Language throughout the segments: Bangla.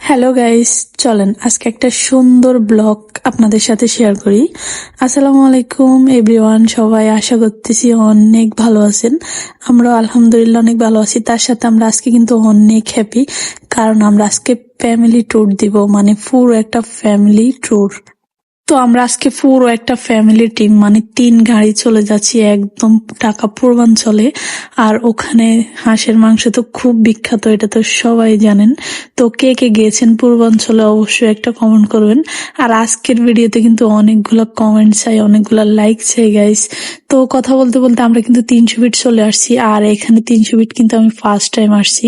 হ্যালো গাইস, চলেন আজকে একটা সুন্দর ব্লগ আপনাদের সাথে শেয়ার করি। আসসালামু আলাইকুম এভরিওয়ান, সবাই আশা করতেছি অনেক ভালো আছেন। আমরা আলহামদুলিল্লাহ অনেক ভালো আছি। তার সাথে আমরা আজকে কিন্তু অনেক হ্যাপি, কারণ আমরা আজকে ফ্যামিলি ট্যুর দিব, মানে পুরো একটা ফ্যামিলি ট্যুর। তো আমরা আজকে পুরো একটা ফ্যামিলি টিম, মানে 3 গাড়ি চলে যাচ্ছি একদম ঢাকা পূর্বাঞ্চলে। আর ওখানে হাঁসের মাংস তো খুব বিখ্যাত, এটা তো সবাই জানেন। তো কে কে গিয়েছেন পূর্বাঞ্চলে অবশ্যই একটা কমেন্ট করবেন। আর আজকের ভিডিওতে কিন্তু অনেকগুলা কমেন্ট চাই, অনেকগুলা লাইক চাই গাইস। তো কথা বলতে বলতে আমরা কিন্তু 300 ফিট চলে আসছি। আর এখানে 300 ফিট কিন্তু আমি ফার্স্ট টাইম আসছি।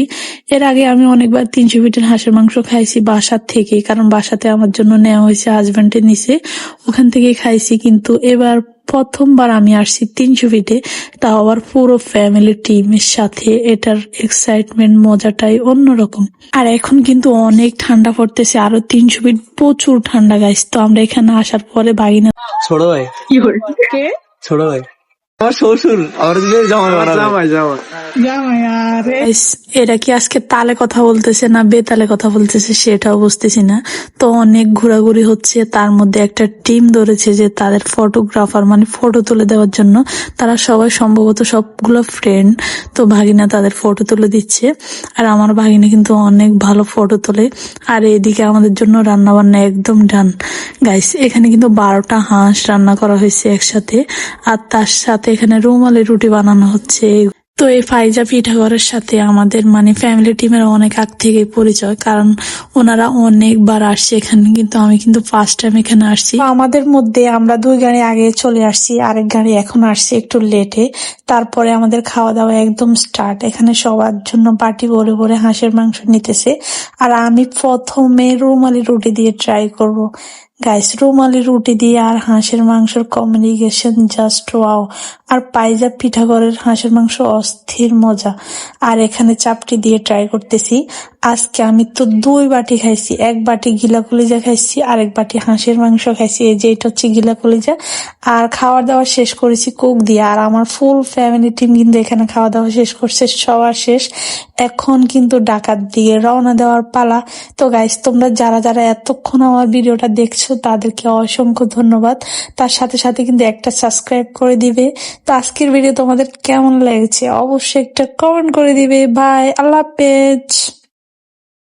এর আগে আমি অনেকবার 300 ফিটের হাঁসের মাংস খাইছি বাসার থেকে, কারণ বাসাতে আমার জন্য নেওয়া হয়েছে, হাজবেন্ডের নিচে, ওখান থেকে খাইছি। কিন্তু এবার প্রথমবার আমি আসছি 300 ফিটে, তাও আবার পুরো ফ্যামিলি টিমের সাথে। এটার এক্সাইটমেন্ট মজাটাই অন্যরকম। আর এখন কিন্তু অনেক ঠান্ডা পড়তেছে, আরো 300 ফিট প্রচুর ঠান্ডা গাইস। তো আমরা এখানে আসার পরে বাগিনা ছোট ভাই কে ছোট ভাই আমার শ্বশুর আমার দিকে জামাই বানাবে Guys, এরা কি আজকে তালে কথা বলতেছে না বেতালে কথা বলতেছে সেটাও বুঝতেছি না। তো অনেক ঘোরাঘুরি হচ্ছে, তার মধ্যে একটা টিম ধরেছে যে তাদের ফটোগ্রাফার, মানে ফটো তুলে দেওয়ার জন্য। তারা সবাই সম্ভবত সবগুলো ফ্রেন্ড। তো ভাগিনা তাদের ফটো তুলে দিচ্ছে, আর আমার ভাগিনা কিন্তু অনেক ভালো ফটো তোলে। আর এদিকে আমাদের জন্য রান্না বান্না একদম ডান গাইস। এখানে কিন্তু 12টা হাঁস রান্না করা হয়েছে একসাথে, আর তার সাথে এখানে রুমালি রুটি বানানো হচ্ছে। তো এই ফাইজা পিঠাঘরের সাথে আমাদের মানে ফ্যামিলি টিমের অনেক আগ থেকে পরিচয়, কারণ ওনারা অনেকবার আসছে এখানে, কিন্তু আমি কিন্তু ফার্স্ট টাইম এখানে আসছি। তো আমাদের মধ্যে আমরা 2 গাড়ি আগে চলে আসছি, আরেক গাড়ি এখন আসছে একটু লেটে। তারপরে আমাদের খাওয়া দাওয়া একদম স্টার্ট। এখানে সবার জন্য বাটি ভরে ভরে হাঁসের মাংস নিতেছে। আর আমি প্রথমে রুমালি রুটি দিয়ে ট্রাই করব। গাইস, রুমালি রুটি দিয়ে আর হাঁসের মাংসের কম্বিনেশন জাস্ট ওয়াও। আর পাইজা পিঠাঘরের হাঁসের মাংস অস্থির মজা। আর এখানে চাপটি দিয়ে ট্রাই করতেছি। আজকে আমি তো 2 বাটি খাইছি, 1 বাটি গিলা কলিজা খাইছি, আর 1 বাটি হাঁসের মাংস খাইছি। এই যে এটা হচ্ছে গিলা কলিজা। আর খাওয়া দাওয়া শেষ করেছি কোক দিয়ে। আর আমার ফুল ফ্যামিলি টিম কিন্তু এখানে খাওয়া দাওয়া শেষ করছে, সবার শেষ। এখন কিন্তু ঢাকার দিকে রওনা দেওয়ার পালা। তো গাইস, তোমরা যারা যারা এতক্ষণ আমার ভিডিওটা দেখছো তাদেরকে অসংখ্য ধন্যবাদ। তার সাথে সাথে কিন্তু একটা সাবস্ক্রাইব করে দিবে। তো আজকের ভিডিও তোমাদের কেমন লেগেছে অবশ্যই একটা কমেন্ট করে দিবে। বাই, আল্লাহ হাফেজ।